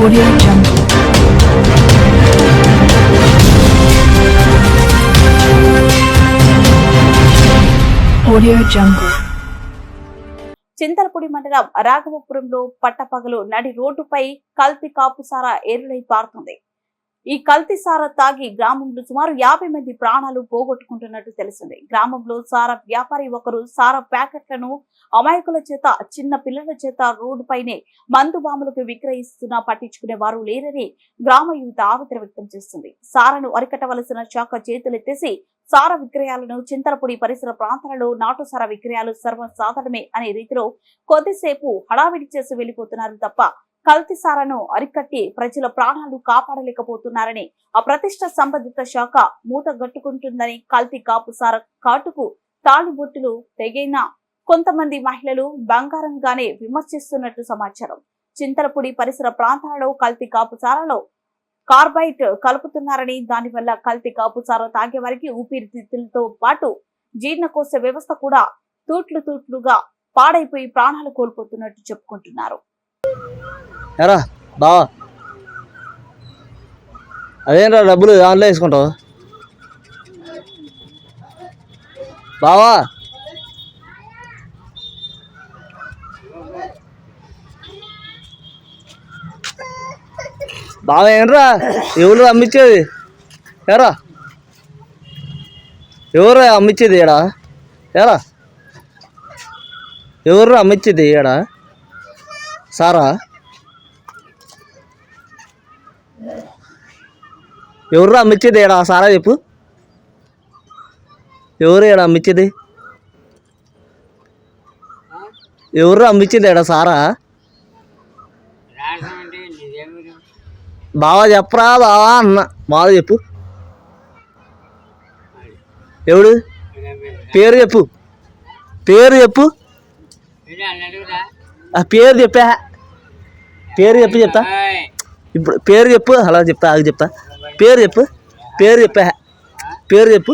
Audio Jungle. Audio Jungle. Chintalapudi మండలం రాఘవపురంలో పట్టపగలు నడి రోడ్డుపై కల్తీ కాపుసారా ఏరులై పారుతుంది. ఈ కల్తీ సారా తాగి గ్రామంలో సుమారు 50 మంది ప్రాణాలు పోగొట్టుకుంటున్నట్టు తెలిసింది. గ్రామంలో సారా వ్యాపారి ఒకరు సారా ప్యాకెట్లను అమాయకుల చేత, చిన్న పిల్లల చేత రోడ్డుపైనే మందు బాములకు విక్రయిస్తున్నా పట్టించుకునే వారు లేరని గ్రామ యువత ఆవేదన వ్యక్తం చేస్తుంది. సారాను అరికట్టవలసిన శాఖ చేతులెత్తేసి సారా విక్రయాలను చింతలపూడి పరిసర ప్రాంతాలలో నాటు సారా విక్రయాలు సర్వసాధారణమే అనే రీతిలో కొద్దిసేపు హడావిడి చేసి వెళ్లిపోతున్నారు తప్ప కల్తీ సారాను అరికట్టి ప్రజల ప్రాణాలు కాపాడలేకపోతున్నారని అప్రతిష్ట సంబంధిత శాఖ మూత గట్టుకుంటుందని కల్తీ కాపు సారా కాటుకు తాళిబొట్టులు తెగైన కొంతమంది మహిళలు బంగారంగానే విమర్శిస్తున్నట్టు సమాచారం. చింతలపూడి పరిసర ప్రాంతాలలో కల్తీ కాపు సారాలో కార్బైట్ కలుపుతున్నారని, దానివల్ల కల్తీ కాపు సారా తాగే వారికి ఊపిరితిత్తులతో పాటు జీర్ణకోశ వ్యవస్థ కూడా తూట్లుగా పాడైపోయి ప్రాణాలు కోల్పోతున్నట్టు చెప్పుకుంటున్నారు. ఎరా బావా, అదేంట్రా డబ్బులు దాంట్లో వేసుకుంటావు బావా? బావా ఏంట్రా ఎవరు అమ్మిచ్చేది? ఎరా ఎవరు అమ్మిచ్చేది? ఏడా ఎరా ఎవరు అమ్మిచ్చేది? ఏడా సారా ఎవరు అమ్మిచ్చేది? ఏడా సారా చెప్పు. ఎవరు ఏడా అమ్మిచ్చేది? ఎవరు అమ్మిచ్చేది? ఏడా సారా? బావా చెప్పరా బావా అన్న, బాగా చెప్పు. ఎవడు? పేరు చెప్పు, పేరు చెప్పు. పేరు చెప్పా, పేరు చెప్పు. చెప్తా ఇప్పుడు పేరు చెప్పు. అలా చెప్తా, అది చెప్తా. పేరు చెప్పు, పేరు చెప్పా. పేరు చెప్పు,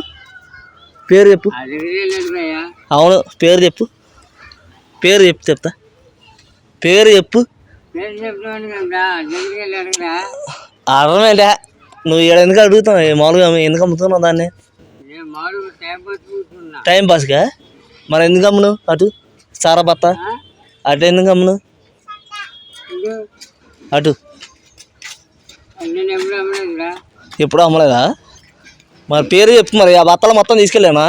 పేరు చెప్పు. అవును పేరు చెప్పు, పేరు చెప్పు. చెప్తా పేరు చెప్పు. అర్థమేంటా నువ్వు ఇక్కడ ఎందుకు అడుగుతావు? మామూలుగా ఎందుకు అమ్ముతున్నావు దాన్ని? టైం పాస్గా. మరి ఎందుకు అమ్మును అటు సారా బత్త? అటు ఎందుకు అమ్మును? అటు ఎప్పుడు అమ్మలేదా? మరి పేరు చెప్పు. మరి ఆ బత్తలు మొత్తం తీసుకెళ్ళానా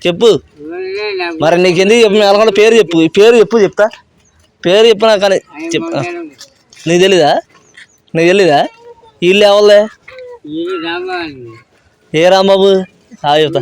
చెప్పు. మరి నీకు ఎందుకు చెప్పు? వెళ్ళకుండా పేరు చెప్పు, పేరు చెప్పు. చెప్తా పేరు చెప్పు. నాకు కానీ చెప్పు. నీకు తెలీదా? నీకు తెలీదా? వీళ్ళు ఎవరిదే? ఏ రాంబాబు? చెప్తా.